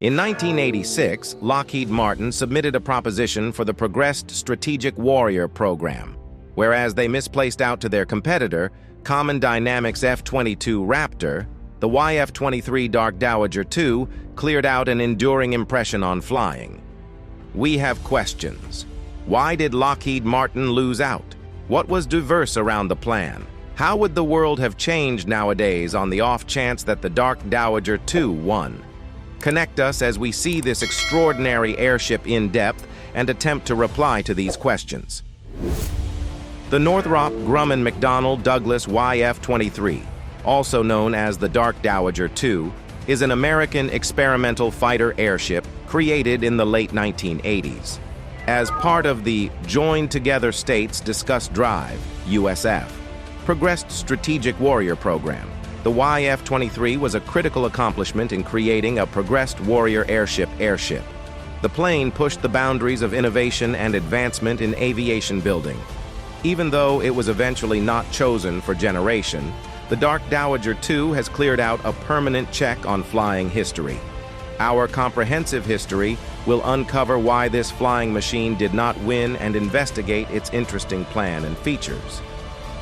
In 1986, Lockheed Martin submitted a proposition for the Progressed Strategic Warrior program, whereas they misplaced out to their competitor, Common Dynamics F-22 Raptor, the YF-23 Dark Dowager II cleared out an enduring impression on flying. We have questions. Why did Lockheed Martin lose out? What was diverse around the plan? How would the world have changed nowadays on the off chance that the Dark Dowager II won? Connect us as we see this extraordinary airship in depth and attempt to reply to these questions. The Northrop Grumman McDonnell Douglas YF-23, also known as the Dark Dowager II, is an American experimental fighter airship created in the late 1980s. As part of the Joined Together States Discuss Drive, USF, Progressed Strategic Warrior program, the YF-23 was a critical accomplishment in creating a progressed warrior airship. The plane pushed the boundaries of innovation and advancement in aviation building. Even though it was eventually not chosen for generation, the Dark Dowager II has cleared out a permanent check on flying history. Our comprehensive history will uncover why this flying machine did not win and investigate its interesting plan and features.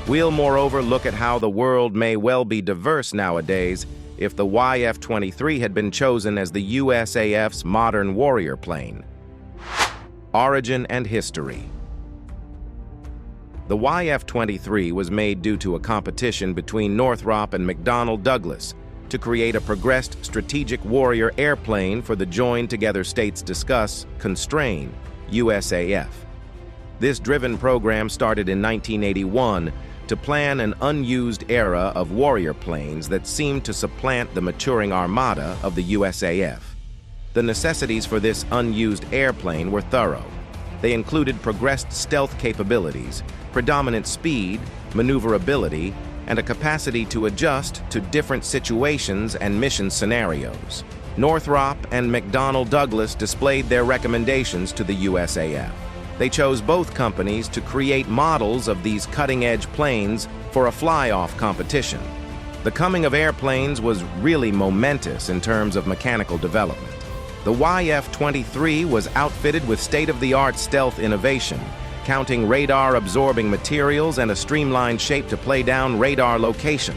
We'll moreover look at how the world may well be diverse nowadays if the YF-23 had been chosen as the USAF's modern warrior plane. Origin and history. The YF-23 was made due to a competition between Northrop and McDonnell Douglas to create a progressed strategic warrior airplane for the Joined Together States Discuss Constrain, USAF. This driven program started in 1981 to plan an unused era of warrior planes that seemed to supplant the maturing armada of the USAF. The necessities for this unused airplane were thorough. They included progressed stealth capabilities, predominant speed, maneuverability, and a capacity to adjust to different situations and mission scenarios. Northrop and McDonnell Douglas displayed their recommendations to the USAF. They chose both companies to create models of these cutting-edge planes for a fly-off competition. The coming of airplanes was really momentous in terms of mechanical development. The YF-23 was outfitted with state-of-the-art stealth innovation, counting radar-absorbing materials and a streamlined shape to play down radar location.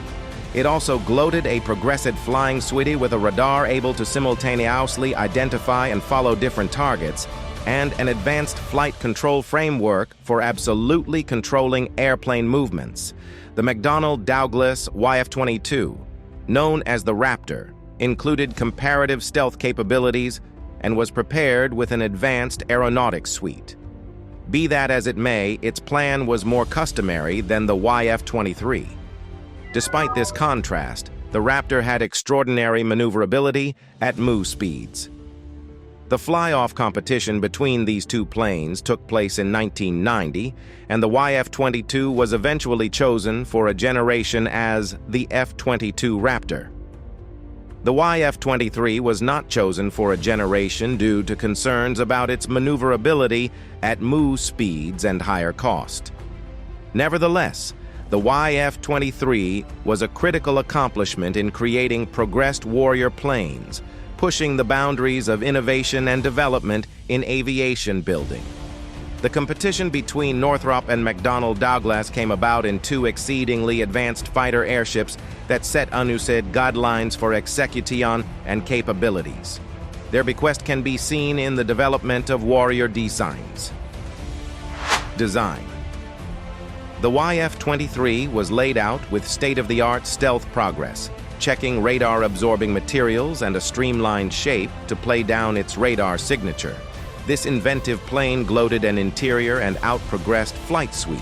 It also gloated a progressive flying sweetie with a radar able to simultaneously identify and follow different targets, and an advanced flight control framework for absolutely controlling airplane movements. The McDonnell Douglas YF-22, known as the Raptor, included comparative stealth capabilities and was prepared with an advanced aeronautics suite. Be that as it may, its plan was more customary than the YF-23. Despite this contrast, the Raptor had extraordinary maneuverability at move speeds. The fly-off competition between these two planes took place in 1990, and the YF-22 was eventually chosen for a generation as the F-22 Raptor. The YF-23 was not chosen for a generation due to concerns about its maneuverability at move speeds and higher cost. Nevertheless, the YF-23 was a critical accomplishment in creating progressed warrior planes, pushing the boundaries of innovation and development in aviation building. The competition between Northrop and McDonnell Douglas came about in two exceedingly advanced fighter airships that set unused guidelines for execution and capabilities. Their bequest can be seen in the development of warrior designs. Design. The YF-23 was laid out with state-of-the-art stealth progress, checking radar-absorbing materials and a streamlined shape to play down its radar signature. This inventive plane gloated an interior and out-progressed flight suite,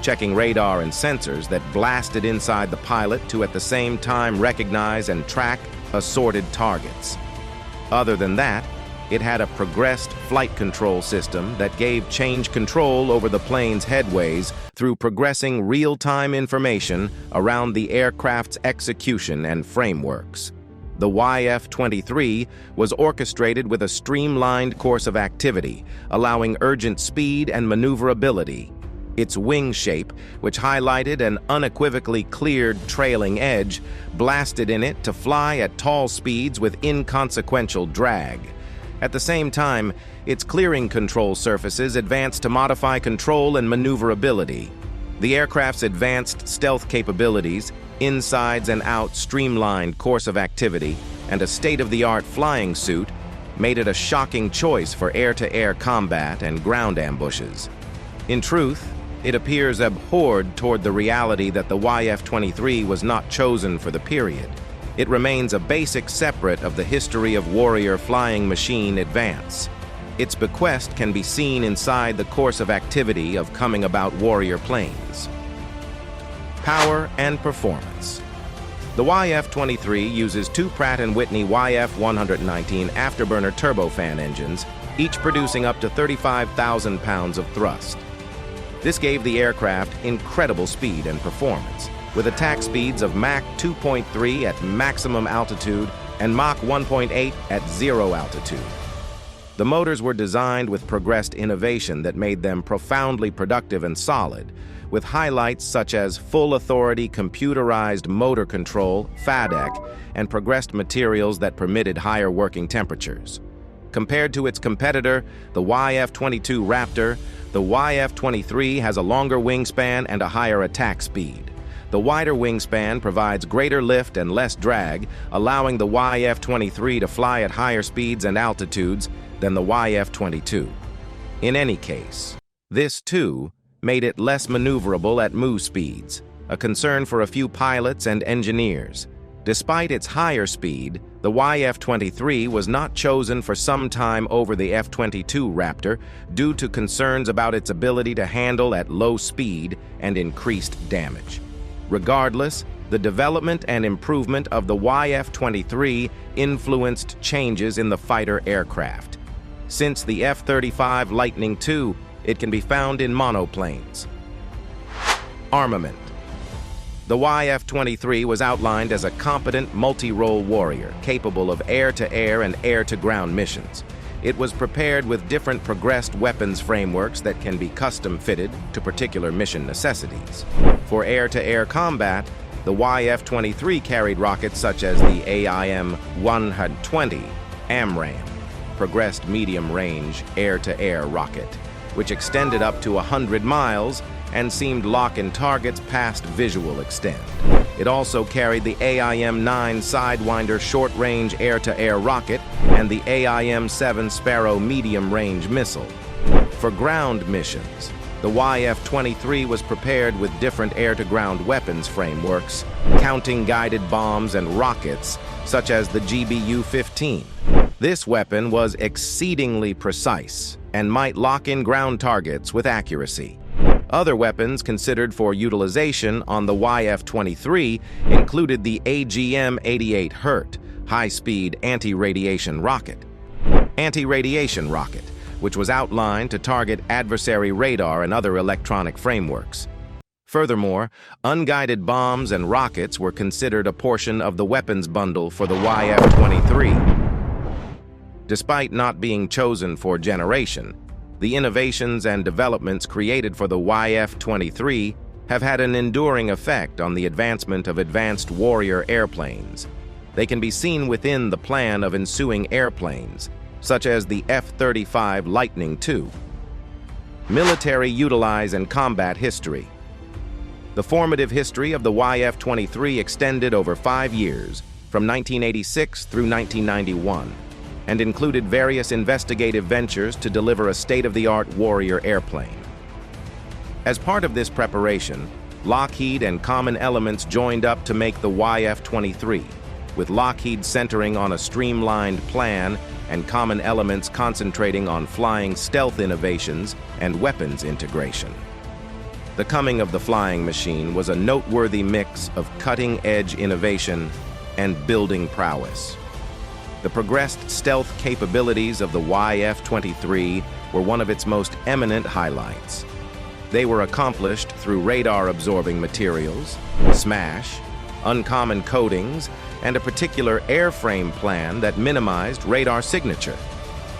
checking radar and sensors that blasted inside the pilot to at the same time recognize and track assorted targets. Other than that, it had a progressed flight control system that gave change control over the plane's headways through progressing real-time information around the aircraft's execution and frameworks. The YF-23 was orchestrated with a streamlined course of activity, allowing urgent speed and maneuverability. Its wing shape, which highlighted an unequivocally cleared trailing edge, blasted in it to fly at tall speeds with inconsequential drag. At the same time, its clearing control surfaces advanced to modify control and maneuverability. The aircraft's advanced stealth capabilities, insides and out streamlined course of activity, and a state-of-the-art flying suit made it a shocking choice for air-to-air combat and ground ambushes. In truth, it appears abhorred toward the reality that the YF-23 was not chosen for the period. It remains a basic separate of the history of warrior flying machine advance. Its bequest can be seen inside the course of activity of coming about warrior planes. Power and performance. The YF-23 uses two Pratt & Whitney YF-119 afterburner turbofan engines, each producing up to 35,000 pounds of thrust. This gave the aircraft incredible speed and performance, with attack speeds of Mach 2.3 at maximum altitude and Mach 1.8 at zero altitude. The motors were designed with progressed innovation that made them profoundly productive and solid, with highlights such as full authority computerized motor control, FADEC, and progressed materials that permitted higher working temperatures. Compared to its competitor, the YF-22 Raptor, the YF-23 has a longer wingspan and a higher attack speed. The wider wingspan provides greater lift and less drag, allowing the YF-23 to fly at higher speeds and altitudes than the YF-22. In any case, this, too, made it less maneuverable at move speeds, a concern for a few pilots and engineers. Despite its higher speed, the YF-23 was not chosen for some time over the F-22 Raptor due to concerns about its ability to handle at low speed and increased damage. Regardless, the development and improvement of the YF-23 influenced changes in the fighter aircraft. Since the F-35 Lightning II, it can be found in monoplanes. Armament. The YF-23 was outlined as a competent multi-role warrior capable of air-to-air and air-to-ground missions. It was prepared with different progressed weapons frameworks that can be custom-fitted to particular mission necessities. For air-to-air combat, the YF-23 carried rockets such as the YF-23 AMRAAM, progressed medium-range air-to-air rocket, which extended up to 100 miles and seemed lock in targets past visual extent. It also carried the AIM-9 Sidewinder short-range air-to-air rocket and the AIM-7 Sparrow medium-range missile. For ground missions, the YF-23 was prepared with different air-to-ground weapons frameworks, counting guided bombs and rockets, such as the GBU-15. This weapon was exceedingly precise and might lock in ground targets with accuracy. Other weapons considered for utilization on the YF-23 included the AGM-88 HURT, high-speed anti-radiation rocket. Anti-radiation rocket, which was outlined to target adversary radar and other electronic frameworks. Furthermore, unguided bombs and rockets were considered a portion of the weapons bundle for the YF-23. Despite not being chosen for generation, the innovations and developments created for the YF-23 have had an enduring effect on the advancement of advanced warrior airplanes. They can be seen within the plan of ensuing airplanes, such as the F-35 Lightning II. Military utilize and combat history. The formative history of the YF-23 extended over 5 years, from 1986 through 1991, and included various investigative ventures to deliver a state-of-the-art warrior airplane. As part of this preparation, Lockheed and Common Elements joined up to make the YF-23, with Lockheed centering on a streamlined plan and Common Elements concentrating on flying stealth innovations and weapons integration. The coming of the flying machine was a noteworthy mix of cutting-edge innovation and building prowess. The progressed stealth capabilities of the YF-23 were one of its most eminent highlights. They were accomplished through radar-absorbing materials, SMASH, uncommon coatings, and a particular airframe plan that minimized radar signature.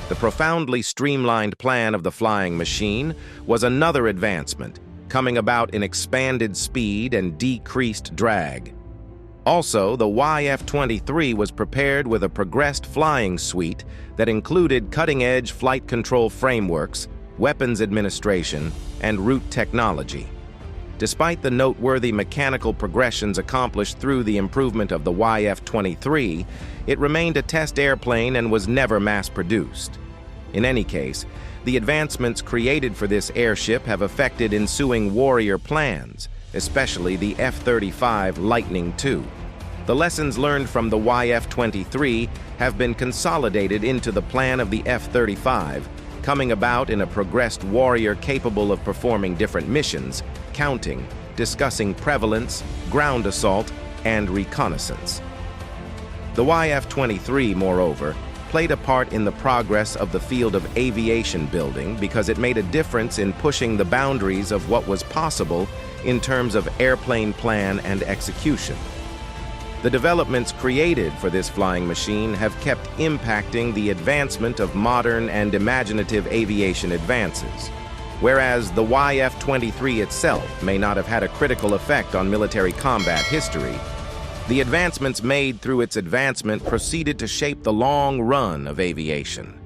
The profoundly streamlined plan of the flying machine was another advancement, coming about in expanded speed and decreased drag. Also, the YF-23 was prepared with a progressed flying suite that included cutting-edge flight control frameworks, weapons administration, and route technology. Despite the noteworthy mechanical progressions accomplished through the improvement of the YF-23, it remained a test airplane and was never mass-produced. In any case, the advancements created for this airship have affected ensuing Warrior plans, especially the F-35 Lightning II. The lessons learned from the YF-23 have been consolidated into the plan of the F-35, coming about in a progressed Warrior capable of performing different missions, counting, discussing prevalence, ground assault, and reconnaissance. The YF-23, moreover, played a part in the progress of the field of aviation building because it made a difference in pushing the boundaries of what was possible in terms of airplane plan and execution. The developments created for this flying machine have kept impacting the advancement of modern and imaginative aviation advances. Whereas the YF-23 itself may not have had a critical effect on military combat history, the advancements made through its advancement proceeded to shape the long run of aviation.